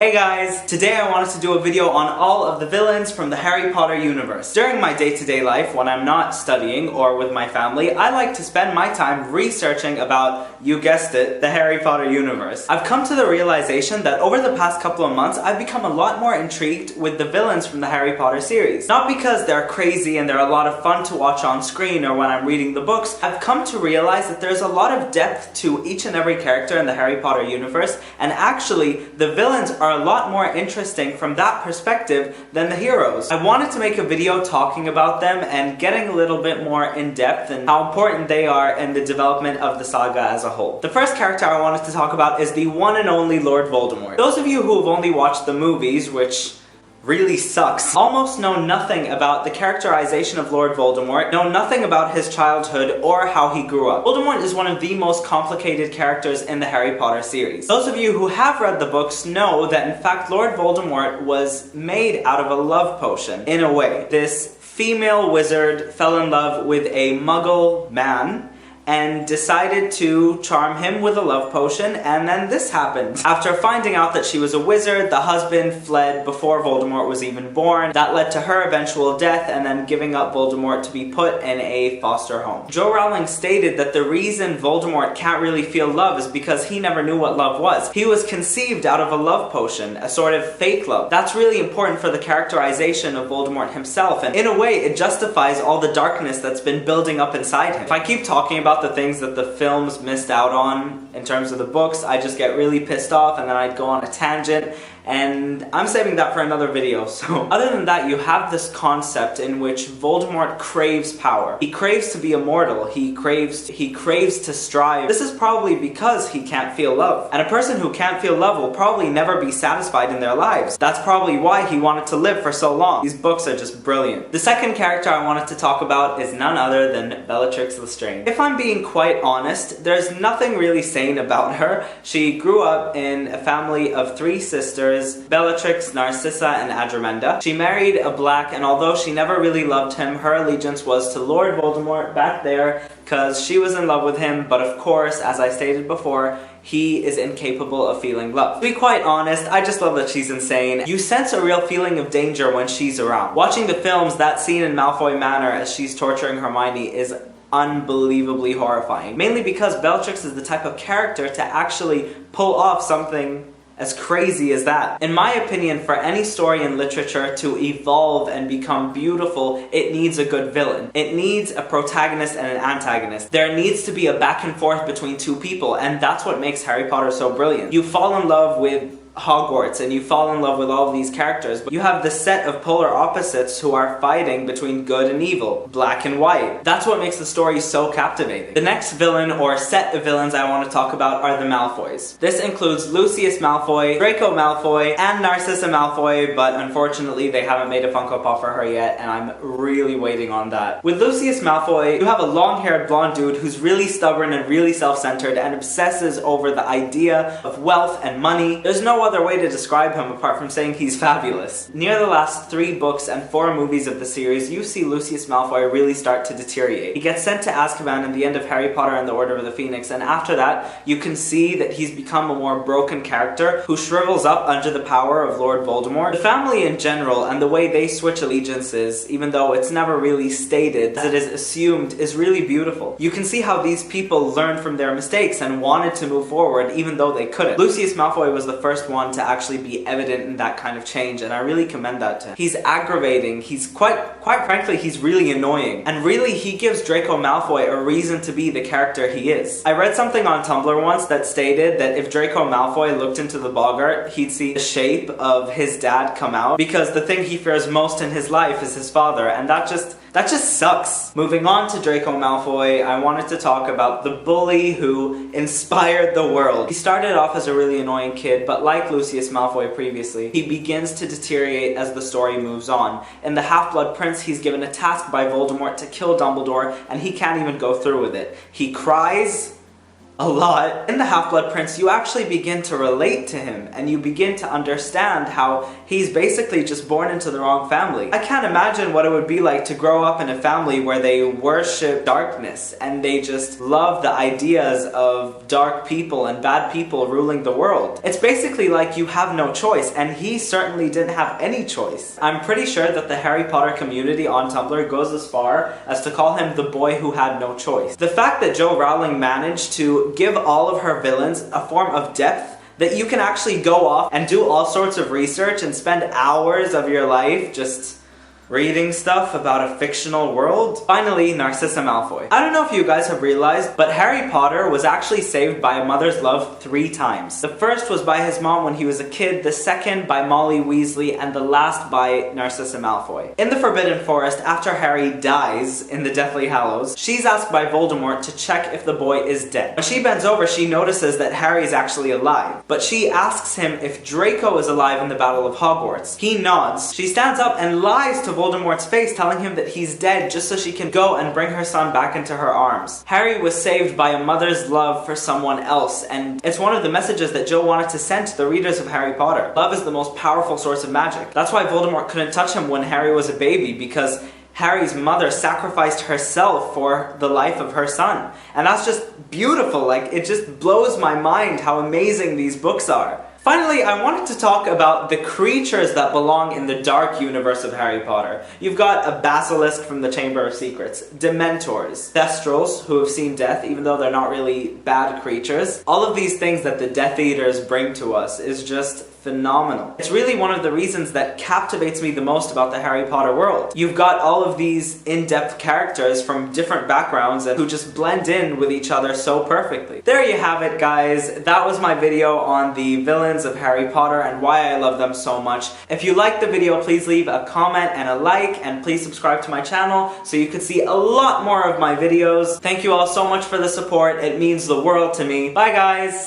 Hey guys! Today I wanted to do a video on all of the villains from the Harry Potter universe. During my day-to-day life, when I'm not studying or with my family, I like to spend my time researching about, you guessed it, the Harry Potter universe. I've come to the realization that over the past couple of months, I've become a lot more intrigued with the villains from the Harry Potter series. Not because they're crazy and they're a lot of fun to watch on screen or when I'm reading the books. I've come to realize that there's a lot of depth to each and every character in the Harry Potter universe, and actually, the villains are a lot more interesting from that perspective than the heroes. I wanted to make a video talking about them and getting a little bit more in depth and how important they are in the development of the saga as a whole. The first character I wanted to talk about is the one and only Lord Voldemort. Those of you who have only watched the movies, which really sucks, almost know nothing about the characterization of Lord Voldemort, know nothing about his childhood or how he grew up. Voldemort is one of the most complicated characters in the Harry Potter series. Those of you who have read the books know that in fact Lord Voldemort was made out of a love potion, in a way. This female wizard fell in love with a muggle man and decided to charm him with a love potion, and then this happened. After finding out that she was a wizard, the husband fled before Voldemort was even born. That led to her eventual death and then giving up Voldemort to be put in a foster home. Jo Rowling stated that the reason Voldemort can't really feel love is because he never knew what love was. He was conceived out of a love potion, a sort of fake love. That's really important for the characterization of Voldemort himself, and in a way it justifies all the darkness that's been building up inside him. If I keep talking about the things that the films missed out on in terms of the books, I just get really pissed off and then I'd go on a tangent, and I'm saving that for another video. So other than that, you have this concept in which Voldemort craves power. He craves to be immortal. He craves to strive. This is probably because he can't feel love. And a person who can't feel love will probably never be satisfied in their lives. That's probably why he wanted to live for so long. These books are just brilliant. The second character I wanted to talk about is none other than Bellatrix Lestrange. If I'm being quite honest, there's nothing really sane about her. She grew up in a family of 3 sisters, Bellatrix, Narcissa, and Andromeda. She married a black, and although she never really loved him, her allegiance was to Lord Voldemort back there because she was in love with him, but of course, as I stated before, he is incapable of feeling love. To be quite honest, I just love that she's insane. You sense a real feeling of danger when she's around. Watching the films, that scene in Malfoy Manor as she's torturing Hermione is unbelievably horrifying. Mainly because Bellatrix is the type of character to actually pull off something as crazy as that. In my opinion, for any story in literature to evolve and become beautiful, it needs a good villain. It needs a protagonist and an antagonist. There needs to be a back and forth between 2 people, and that's what makes Harry Potter so brilliant. You fall in love with Hogwarts and you fall in love with all of these characters, but you have this set of polar opposites who are fighting between good and evil, black and white. That's what makes the story so captivating. The next villain or set of villains I want to talk about are the Malfoys. This includes Lucius Malfoy, Draco Malfoy, and Narcissa Malfoy, but unfortunately they haven't made a Funko Pop for her yet, and I'm really waiting on that. With Lucius Malfoy, you have a long-haired blonde dude who's really stubborn and really self-centered and obsesses over the idea of wealth and money. There's no other way to describe him apart from saying he's fabulous. Near the last 3 books and 4 movies of the series, you see Lucius Malfoy really start to deteriorate. He gets sent to Azkaban in the end of Harry Potter and the Order of the Phoenix, and after that, you can see that he's become a more broken character who shrivels up under the power of Lord Voldemort. The family in general and the way they switch allegiances, even though it's never really stated, as it is assumed, is really beautiful. You can see how these people learned from their mistakes and wanted to move forward even though they couldn't. Lucius Malfoy was the first one to actually be evident in that kind of change, and I really commend that to him. He's aggravating, he's quite frankly, he's really annoying, and really he gives Draco Malfoy a reason to be the character he is. I read something on Tumblr once that stated that if Draco Malfoy looked into the boggart, he'd see the shape of his dad come out, because the thing he fears most in his life is his father, and that just sucks. Moving on to Draco Malfoy, I wanted to talk about the bully who inspired the world. He started off as a really annoying kid, but like Lucius Malfoy previously, he begins to deteriorate as the story moves on. In the Half-Blood Prince, he's given a task by Voldemort to kill Dumbledore, and he can't even go through with it. He cries a lot. In The Half-Blood Prince, you actually begin to relate to him, and you begin to understand how he's basically just born into the wrong family. I can't imagine what it would be like to grow up in a family where they worship darkness, and they just love the ideas of dark people and bad people ruling the world. It's basically like you have no choice, and he certainly didn't have any choice. I'm pretty sure that the Harry Potter community on Tumblr goes as far as to call him the boy who had no choice. The fact that Jo Rowling managed to give all of her villains a form of depth that you can actually go off and do all sorts of research and spend hours of your life just reading stuff about a fictional world. Finally, Narcissa Malfoy. I don't know if you guys have realized, but Harry Potter was actually saved by a mother's love 3 times. The first was by his mom when he was a kid, the second by Molly Weasley, and the last by Narcissa Malfoy. In the Forbidden Forest, after Harry dies in the Deathly Hallows, she's asked by Voldemort to check if the boy is dead. When she bends over, she notices that Harry is actually alive, but she asks him if Draco is alive in the Battle of Hogwarts. He nods. She stands up and lies to Voldemort's face, telling him that he's dead just so she can go and bring her son back into her arms. Harry was saved by a mother's love for someone else, and it's one of the messages that Jo wanted to send to the readers of Harry Potter. Love is the most powerful source of magic. That's why Voldemort couldn't touch him when Harry was a baby, because Harry's mother sacrificed herself for the life of her son. And that's just beautiful. Like, it just blows my mind how amazing these books are. Finally, I wanted to talk about the creatures that belong in the dark universe of Harry Potter. You've got a basilisk from the Chamber of Secrets, Dementors, Thestrals, who have seen death even though they're not really bad creatures. All of these things that the Death Eaters bring to us is just phenomenal. It's really one of the reasons that captivates me the most about the Harry Potter world. You've got all of these in-depth characters from different backgrounds and who just blend in with each other so perfectly. There you have it, guys. That was my video on the villains of Harry Potter and why I love them so much. If you liked the video, please leave a comment and a like, and please subscribe to my channel so you can see a lot more of my videos. Thank you all so much for the support. It means the world to me. Bye, guys!